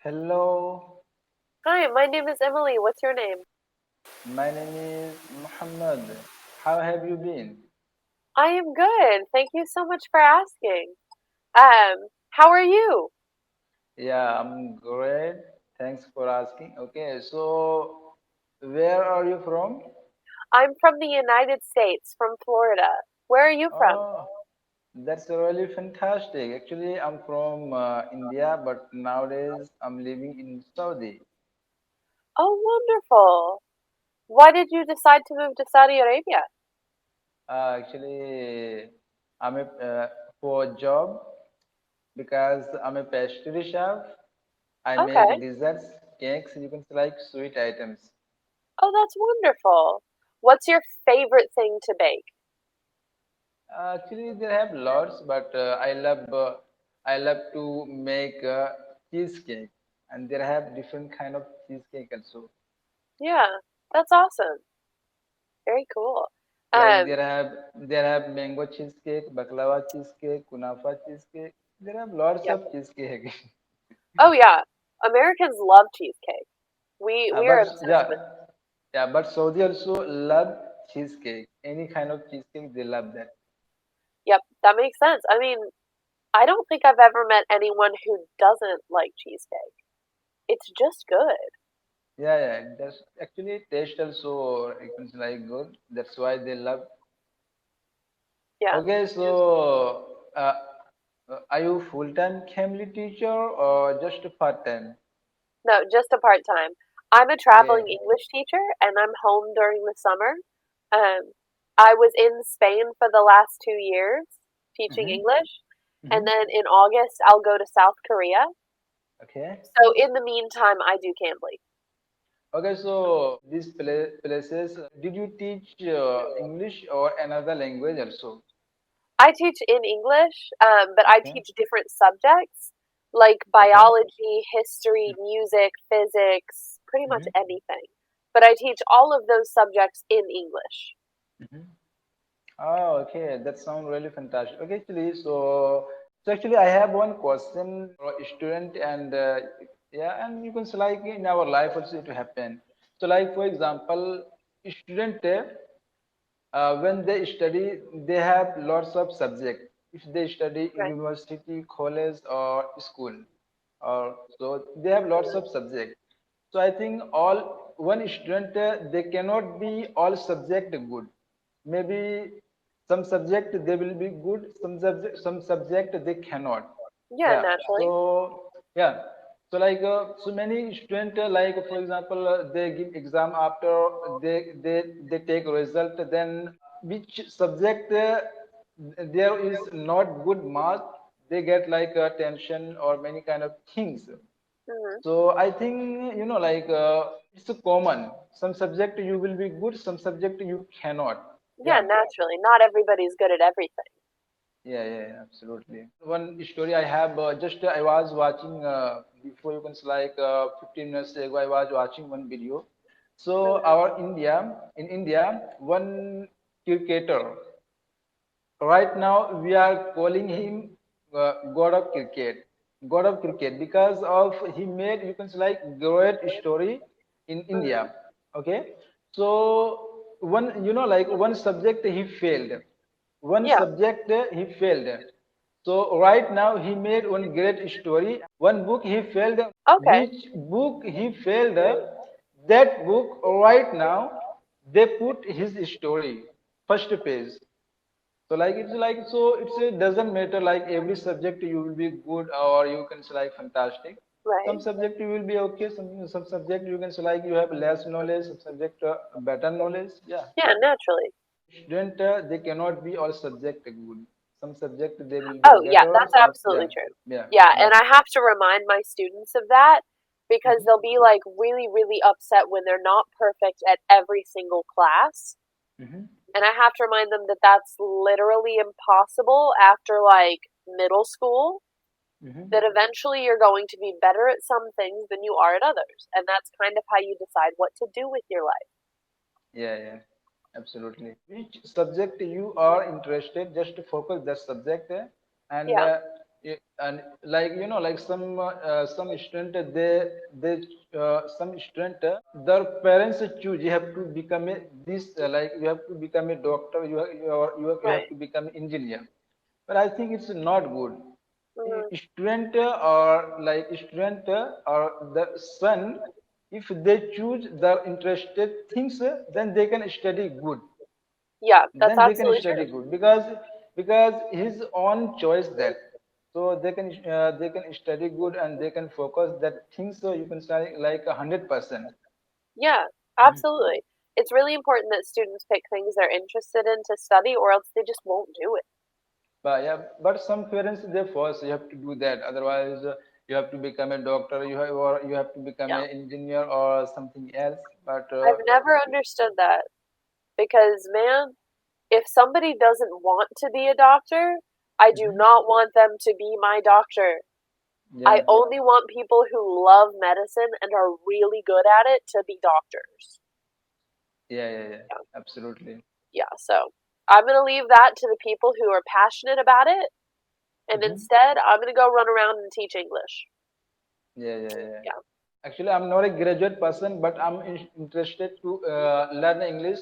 Hello, Hi, my name is Emily. What's your name? my name is Muhammad. How have you been? I am good. Thank you so much for asking. How are you? Yeah, I'm great. Thanks for asking. Okay, so where are you from? I'm from the United States, from Florida. Where are you from? Oh, that's really fantastic. Actually, I'm from India, but nowadays I'm living in Saudi. Oh, wonderful. Why did you decide to move to Saudi Arabia? Actually, I'm for a job because I'm a pastry chef. I make Okay. desserts, cakes, you can say like sweet items. Oh, that's wonderful. What's your favorite thing to bake? Actually, they have lots, but I love to make cheesecake, and they have different kind of cheesecake also. Yeah, that's awesome. Very cool. Like Um, there have mango cheesecake, baklava cheesecake, kunafa cheesecake. There have lots yep. of cheesecake. Oh yeah, Americans love cheesecake. We are But obsessed yeah, with. yeah, but Saudi also love cheesecake. Any kind of cheesecake, they love that. Yep, that makes sense. I mean, I don't think I've ever met anyone who doesn't like cheesecake. It's just good. Yeah, yeah. That's actually taste also it can like good. That's why they love. Yeah. Okay, so are you full-time Cambly teacher or just a part-time? No, just a part time. I'm a traveling Okay. English teacher and I'm home during the summer. I was in Spain for the last 2 years teaching Mm-hmm. English. And Mm-hmm. then in August, I'll go to South Korea. Okay. So in the meantime, I do Cambly. Okay, so these places, did you teach English or another language also? I teach in English, but I Okay. teach different subjects like Okay. biology, history, music, physics, pretty much Mm-hmm. anything. But I teach all of those subjects in English. Mm-hmm. Oh, okay. That sounds really fantastic. Okay, actually, so actually, I have one question for a student, and yeah, and you can say like in our life also it happen. So, like for example, student when they study, they have lots of subject. If they study in Right. university, college, or school, or so they have lots of subject. So I think all one student they cannot be all subject good. Maybe some subject they will be good, some subject they cannot. Yeah, Yeah. naturally. So yeah. So like so many student like for example they give exam after they take result then which subject there is not good mark they get like tension or many kind of things. Hmm. So I think like it's a common. Some subject you will be good, some subject you cannot. Yeah, Yeah. naturally. Not everybody's good at everything. Yeah, yeah, yeah, absolutely. One story I have, just I was watching before you can say like 15 minutes ago, I was watching one video. So Hmm. in India, one cricketer. Right now, we are calling him God of Cricket. God of Cricket because of he made you can say like great story in Hmm. India. Okay, so one like one subject he failed, one Yeah. subject he failed. So right now he made one great story. One book he failed. Okay. Which book he failed? That book right now they put his story first page. So like it's like so it's it doesn't matter like every subject you will be good or you can say like fantastic. Some Right. subject you will be okay. Some subject you can say like you have less knowledge. Some subject better knowledge. Yeah. Yeah, naturally. Student they cannot be all subject good. Some subject they will be Oh, yeah, better. that's Some absolutely yeah true. yeah Yeah, and yeah. I have to remind my students of that because Hmm. they'll be like really, really upset when they're not perfect at every single class. Hmm. And I have to remind them that that's literally impossible after like middle school, Hmm. that eventually you're going to be better at some things than you are at others. And that's kind of how you decide what to do with your life. Yeah, yeah, absolutely. Which subject you are interested, just to focus that subject and Yeah. And like like some student they some student their parents choose you have to become a this like you have to become a doctor, you have Right. to become an engineer. But I think it's not good. Hmm. Student or like student or the son, if they choose their interested things, then they can study good, Yeah, that's then they can absolutely study true. good because his own choice that, so they can study good and they can focus that things, so you can study like 100%. Yeah, Mhm. absolutely. It's really important that students pick things they're interested in to study, or else they just won't do it. But yeah, but some parents they force you have to do that, otherwise you have to become a doctor, or you have to become Yeah. an engineer or something else. But I've never understood that because, man, if somebody doesn't want to be a doctor, I do mhm. not want them to be my doctor. I Yeah, only want people who love medicine and are really good at it to be doctors. yeah, Yeah. absolutely. Yeah, so I'm going to leave that to the people who are passionate about it, and Mhm. instead, I'm going to go run around and teach English. Yeah. Yeah. Actually, I'm not a graduate person, but I'm interested to learn English.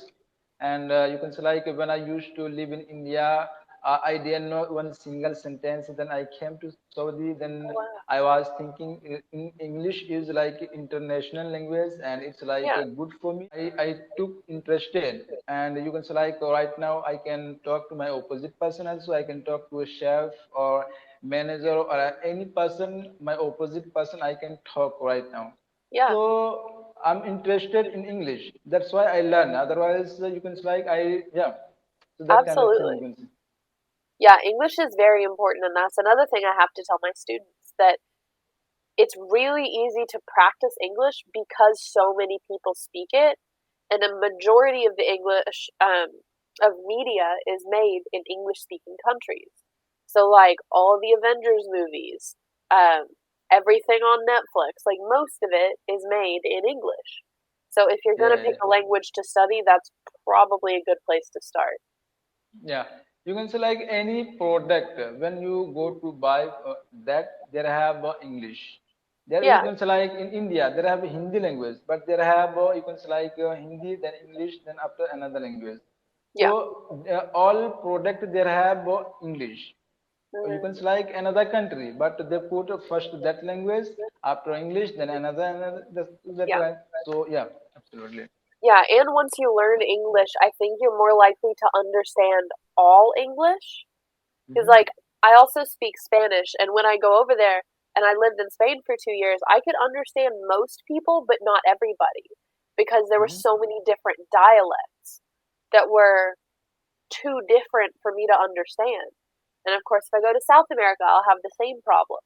And you can say like when I used to live in India, I didn't know one single sentence. Then I came to Saudi. Oh, Then wow. I was thinking in English is like international language and it's like Yeah. good for me. I took interested, and you can say like right now I can talk to my opposite person also. I can talk to a chef or manager or any person, my opposite person, I can talk right now. Yeah. So I'm interested in English. That's why I learn. Otherwise, you can say like yeah. So that kind of thing you Absolutely. can say. Yeah, English is very important, and that's another thing I have to tell my students that it's really easy to practice English because so many people speak it, and a majority of the English of media is made in English-speaking countries. So, like all the Avengers movies, everything on Netflix, like most of it is made in English. So, if you're gonna pick Yeah. a language to study, that's probably a good place to start. Yeah, you can say like any product when you go to buy that there have English. There you Yeah, can say like in India there have Hindi language, but there have you can say like Hindi, then English, then after another language. yeah, So all product there have English. You mhm, can say like another country, but they put first that language, after English, then another that yeah. way. So yeah, absolutely. Yeah, and once you learn English, I think you're more likely to understand all English. Because, Hmm. like, I also speak Spanish, and when I go over there, and I lived in Spain for 2 years, I could understand most people, but not everybody, because there were Hmm. so many different dialects that were too different for me to understand. And of course, if I go to South America, I'll have the same problem.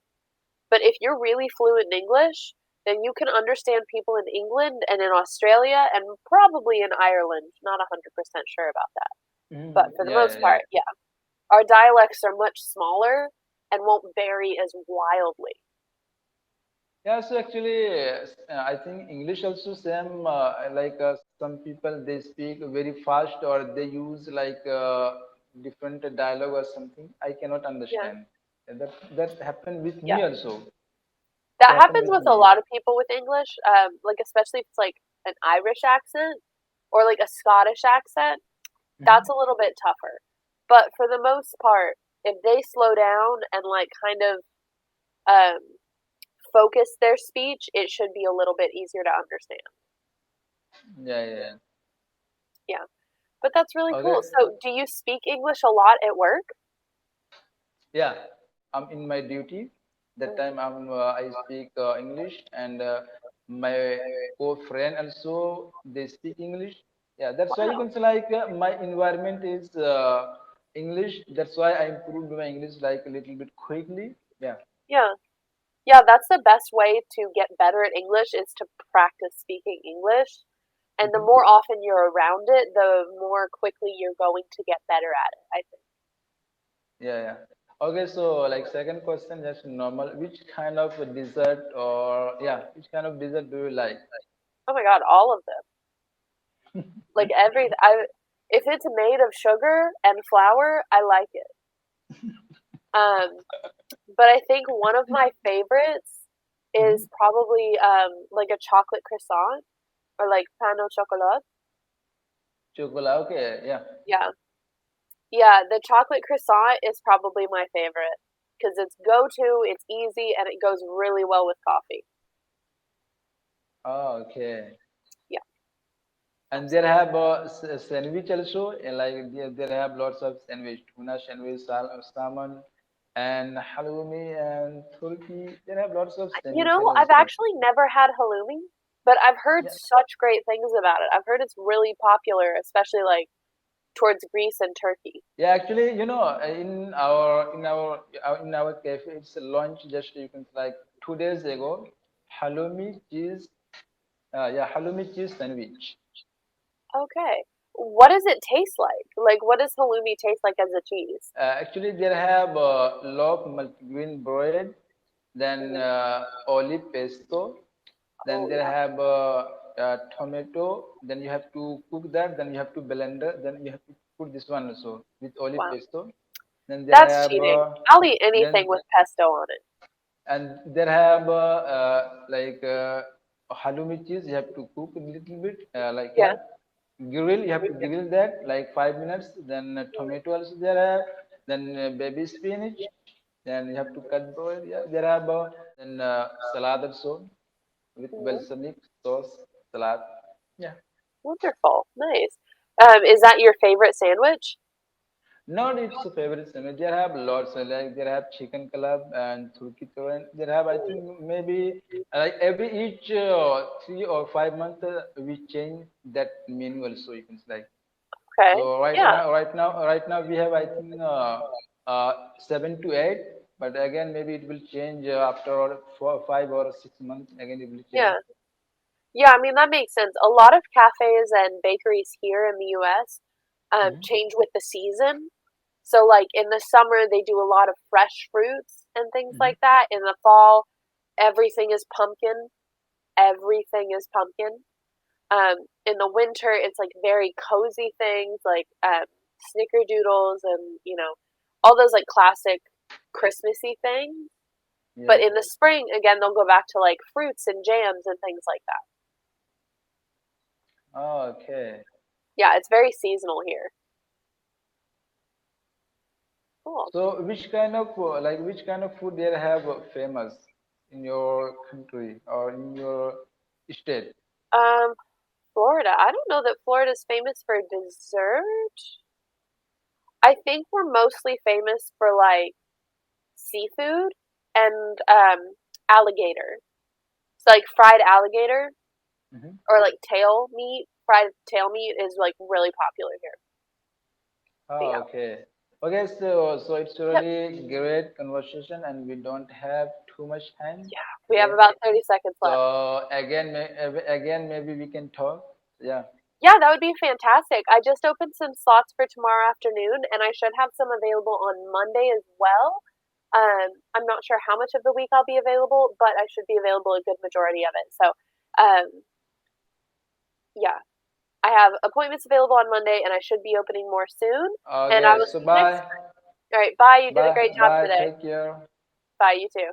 But if you're really fluent in English, then you can understand people in England and in Australia and probably in Ireland. Not 100% sure about that. But for the most Yeah. part, yeah. Our dialects are much smaller and won't vary as wildly. Yeah, so actually, I think English also same. Like some people they speak very fast or they use like different dialogue or something. I cannot Yeah, understand. And that happened with yeah. me also. It That happened happens with with a me. lot of people with English, like especially if it's like an Irish accent or like a Scottish accent. That's Hmm. a little bit tougher. But for the most part, if they slow down and like kind of um, focus their speech, it should be a little bit easier to understand. Yeah. Yeah, but that's really cool. Okay. So, do you speak English a lot at work? Yeah, I'm in my duty. That Mm. time I speak English, and my co-friend also they speak English. Yeah, that's why you Wow. can say like my environment is English. That's why I improved my English like a little bit quickly. Yeah. Yeah. Yeah, that's the best way to get better at English is to practice speaking English. And the Hmm. more often you're around it, the more quickly you're going to get better at it, I think. Yeah. Okay, so like second question, just normal. Which kind of dessert or yeah, which kind of dessert do you like? Oh my god, all of them. Like every I if it's made of sugar and flour, I like it. Um, but I think one of my favorites Mhm. is probably like a chocolate croissant or like pain au chocolat. Chocolate. Okay. Yeah. Yeah, yeah. The chocolate croissant is probably my favorite because it's go to, it's easy, and it goes really well with coffee. Oh, okay. Yeah, And there absolutely. have sandwich also. Like there have lots of sandwich, tuna sandwich, salmon, and halloumi and turkey. There have lots of You sandwiches know, I've also. actually never had halloumi, but I've heard Yeah. such great things about it. I've heard it's really popular, especially like towards Greece and Turkey. Yeah, actually, in our cafe, it's a launch just you can like 2 days ago, halloumi cheese. Yeah, halloumi cheese sandwich. Okay. What does it taste like? Like, what does halloumi taste like as a cheese? Actually, there have loaf multigrain bread, then olive pesto, then Oh, there yeah. have tomato. Then you have to cook that. Then you have to blender. Then you have to put this one also with olive Wow. pesto. Then there That's have cheating. I'll eat anything then with pesto on it. and there have like halloumi cheese. You have to cook a little bit like Yeah. yeah, grill. You have to grill that like 5 minutes. Then tomato also there have. Then baby spinach. Then you have to cut boil. Yeah, there have then salad also with Mhm. balsamic sauce salad. Yeah. Wonderful. Nice. Is that your favorite sandwich? Not its favorite sandwich. There have lots. Like there have chicken kebab and turkey torrent. There have I Mm, think maybe like every each 3 or 5 months we change that menu also. You can say like okay. so Yeah. right now we have I think 7 to 8. But again maybe it will change after 4, 5 or 6 months. Again it will change. Yeah. Yeah, I mean, that makes sense. A lot of cafes and bakeries here in the US Mhm. change with the season. So, like in the summer, they do a lot of fresh fruits and things Mhm. like that. In the fall, everything is pumpkin. Everything is pumpkin. In the winter, it's like very cozy things like snickerdoodles and, all those like classic Christmassy things. But Yeah. in the spring, again, they'll go back to like fruits and jams and things like that. Oh, okay. Yeah, it's very seasonal here. Cool. So, which kind of food they have famous in your country or in your state? Um, Florida. I don't know that Florida's famous for dessert. I think we're mostly famous for like seafood and alligator. So like fried alligator Hmm. or like tail meat. Fried tail meat is like really popular here. But Oh, yeah. okay. Okay, so it's Yep. really great conversation, and we don't have too much time. Yeah. We have Okay. about 30 seconds left. So again maybe we can talk. Yeah. Yeah, that would be fantastic. I just opened some slots for tomorrow afternoon, and I should have some available on Monday as well. I'm not sure how much of the week I'll be available, but I should be available a good majority of it. So, yeah, I have appointments available on Monday, and I should be opening more soon. And I Okay. will So see you next bye, time. All right, bye. You did a bye, great job bye. today. Take care. Bye, you too.